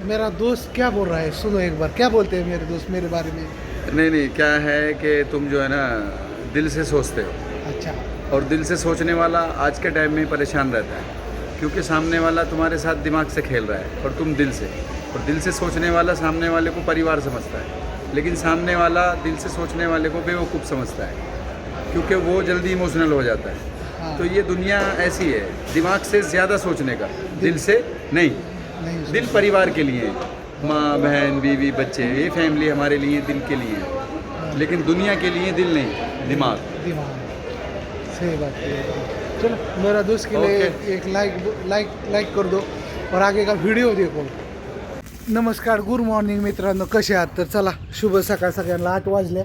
मेरा दोस्त क्या बोल रहा है, सुनो एक बार क्या बोलते हैं मेरे दोस्त मेरे बारे में। नहीं नहीं, क्या है कि तुम जो है ना दिल से सोचते हो, अच्छा। और दिल से सोचने वाला आज के टाइम में परेशान रहता है, क्योंकि सामने वाला तुम्हारे साथ दिमाग से खेल रहा है और तुम दिल से। और दिल से सोचने वाला सामने वाले को परिवार समझता है, लेकिन सामने वाला दिल से सोचने वाले को बेवकूफ़ समझता है, क्योंकि वो जल्दी इमोशनल हो जाता है। हाँ। तो ये दुनिया ऐसी है, दिमाग से ज़्यादा सोचने का, दिल से नहीं। नहीं दिल परिवार के लिए, माँ बहन बीवी बच्चे, ये फैमिली हमारे लिए दिल के लिए है, लेकिन दुनिया के लिए दिल नहीं, दिमाग। दिमाग। सही बात है। चलो मेरा दोस्त के लिए एक लाईक कर दो और आगे का व्हिडिओ देखो। नमस्कार, गुड मॉर्निंग मित्रांनो, कसे आहात? तर चला, शुभ सकाळ सगळ्यांना। 8 वाजले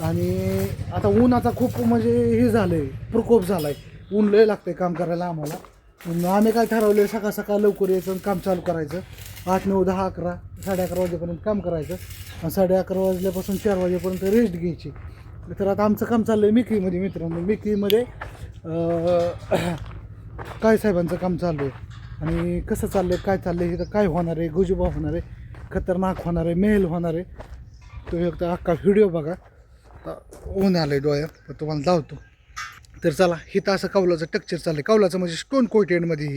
आणि आता उन्हाचा खूप म्हणजे हे झालंय, प्रकोप झालाय। ऊन लय लागतंय काम करायला आम्हाला। आम्ही काय ठरवलं, सकाळ सकाळ लवकर यायचं आणि काम चालू करायचं। 8, 9, 10, 11, 11:30 वाजेपर्यंत काम करायचं आणि 11:30 वाजल्यापासून 4 वाजेपर्यंत रेस्ट घ्यायची। तर आता आमचं काम चाललं आहे मिकीमध्ये मित्रांनो। मिकीमध्ये काय साहेबांचं काम चालू आहे आणि कसं चाललं आहे, काय चाललं आहे, इथं काय होणार आहे, गुजुबा होणार आहे, खतरनाक होणार आहे, मेल होणार आहे। तो एक तर अख्खा व्हिडिओ बघा। ऊन आलं आहे डोळ्यात, तर तुम्हाला लावतो। तर चला, इथं असं कौलाचं टेक्स्चर चाललं आहे। कौलाचं म्हणजे स्टोन कोटेडमध्ये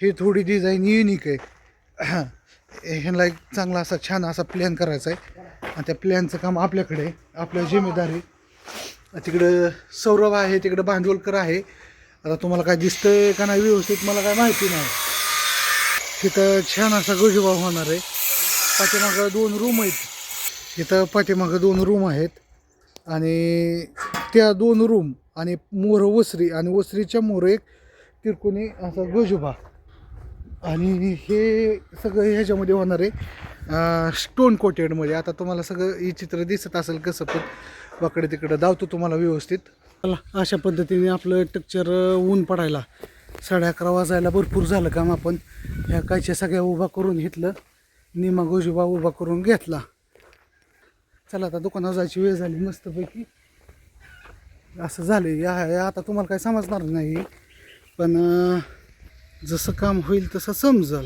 ही थोडी डिझाईन युनिक आहे। ह्यांना एक चांगला असा छान असा प्लॅन करायचा आहे आणि त्या प्लॅनचं काम आपल्याकडे आहे, आपल्या जिम्मेदारी। तिकडं सौरभ आहे, तिकडं भांडवलकर आहे। आता तुम्हाला काय दिसतंय का नाही व्यवस्थित मला काय माहिती नाही। तिथं छान असा गोजोबा होणार आहे। पाठीमागं 2 रूम आहेत, इथं पाठीमागं 2 रूम आहेत आणि त्या 2 रूम आणि मोर वसरी आणि वसरीच्या मोर एक तिरकोणी असा गोजोबा आणि हे सगळं ह्याच्यामध्ये होणार आहे स्टोन कोटेडमध्ये। आता तुम्हाला सगळं हे चित्र दिसत असेल कसं, पण वाकडे तिकडं धावतो तुम्हाला व्यवस्थित। चला, अशा पद्धतीने आपलं टेक्स्चर ऊन पडायला 11:30 वाजायला भरपूर झालं काम। आपण ह्या कायच्या सगळ्या उभा करून घेतलं, निमा गोजोबा उभा करून घेतला। चला, आता दुकानावर जायची वेळ झाली मस्तपैकी। असं झालं या आता तुम्हाला काय समजणार नाही, पण जसं काम होईल तसं समजल,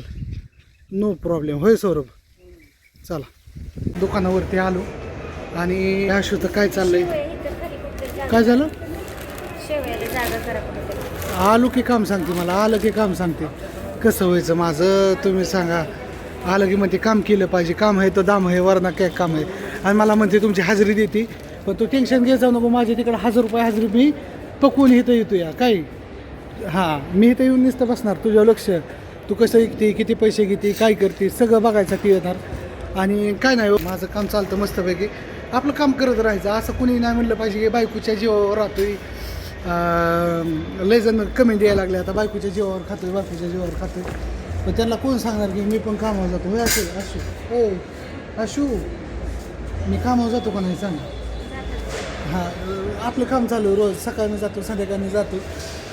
नो प्रॉब्लेम। होय सौरभ? चला, दुकानावरती आलो आणि आशूचं काय चाललंय, काय झालं? आलो की काम सांगते, मला आलं की काम सांगते। कसं व्हायचं माझं तुम्ही सांगा। आलं की म्हणते काम केलं पाहिजे, काम आहे तर दाम आहे, वरना काय काम आहे। आणि मला म्हणते तुमची हजेरी देते, पण तू टेन्शन घ्यायचा नको, माझ्या तिकडे 1000 रुपये हजेरी मी पकवून इथं येतो या काय। हां, मी इथं येऊन नुसतं बसणार, तुझं लक्ष, तू कसं ऐकते, किती पैसे घेते, काय करते, सगळं बघायसाठी येणार। आणि काय नाही, माझं काम चालतं मस्तपैकी, आपलं काम करत राहायचं। असं कुणी नाही म्हणलं पाहिजे की बायकोच्या जीवावर राहतोय। लय जण कमी द्यायला लागले आता, बायकोच्या जीवावर खातोय, बायकोच्या जीवावर खातोय। पण त्यांना कोण सांगणार की मी पण कामावर जातो? होय आशू, आशू मी कामावर जातो का नाही सांग? हां, आपलं काम चालू रोज, सकाळी जातो संध्याकाळी जातो,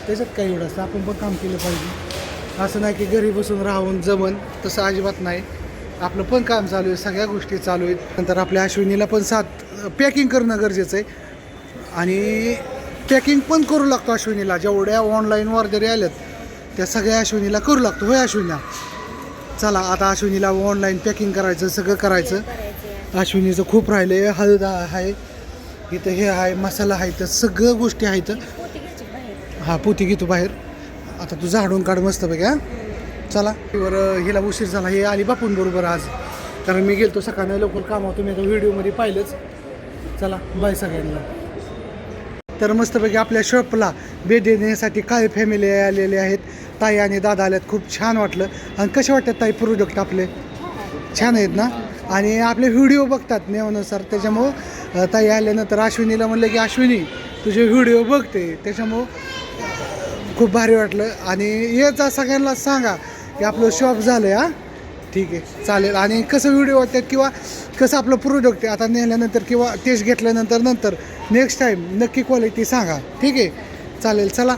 त्याच्यात काय एवढं असतं। आपण पण काम केलं पाहिजे, असं नाही की घरी बसून राहून जमन, तसं अजिबात नाही। आपलं पण काम चालू आहे, सगळ्या गोष्टी चालू आहेत। नंतर आपल्या अश्विनीला पण पॅकिंग करणं गरजेचं आहे आणि पॅकिंग पण करू लागतो अश्विनीला। जेवढ्या ऑनलाईन ऑर्डरी आल्यात त्या सगळ्या अश्विनीला करू लागतो। होय अश्विनीला? चला, आता अश्विनीला ऑनलाईन पॅकिंग करायचं, सगळं करायचं। अश्विनीचं खूप राहिलं आहे, हळद आहे इथं, हे आहे मसाला आहे, तर सगळ्या गोष्टी आहेत। हां, पोती घेतो बाहेर। आता तू झाडून काढ मस्तपैकी। हां, चला, बरं हिला उशीर झाला, हे आली बापूंबरोबर आज, कारण मी गेलतो सकाळी लवकर कामावर, तुम्ही आता व्हिडिओमध्ये पाहिलंच। चला, बाय सगळ्यांना। तर मस्तपैकी आपल्या शॉपला भेट देण्यासाठी काय फॅमिली आलेले आहेत, ताई आणि दादा आल्यात, खूप छान वाटलं। आणि कसे वाटतात ताई प्रोडक्ट आपले? छान आहेत ना? आणि आपले व्हिडिओ बघतात नेवानुसार, त्याच्यामुळं ताई आल्यानंतर अश्विनीला म्हणलं की अश्विनी तुझे व्हिडिओ बघते, त्याच्यामुळं खूप भारी वाटलं। आणि याचा सगळ्यांना सांगा की आपलं शॉप झालं आहे। हां, ठीक आहे, चालेल। आणि कसं व्हिडिओ वाटतात किंवा कसं आपलं प्रोडक्ट आहे आता नेल्यानंतर किंवा टेस्ट घेतल्यानंतर नेक्स्ट टाईम नक्की क्वालिटी सांगा, ठीक आहे? चालेल, चला।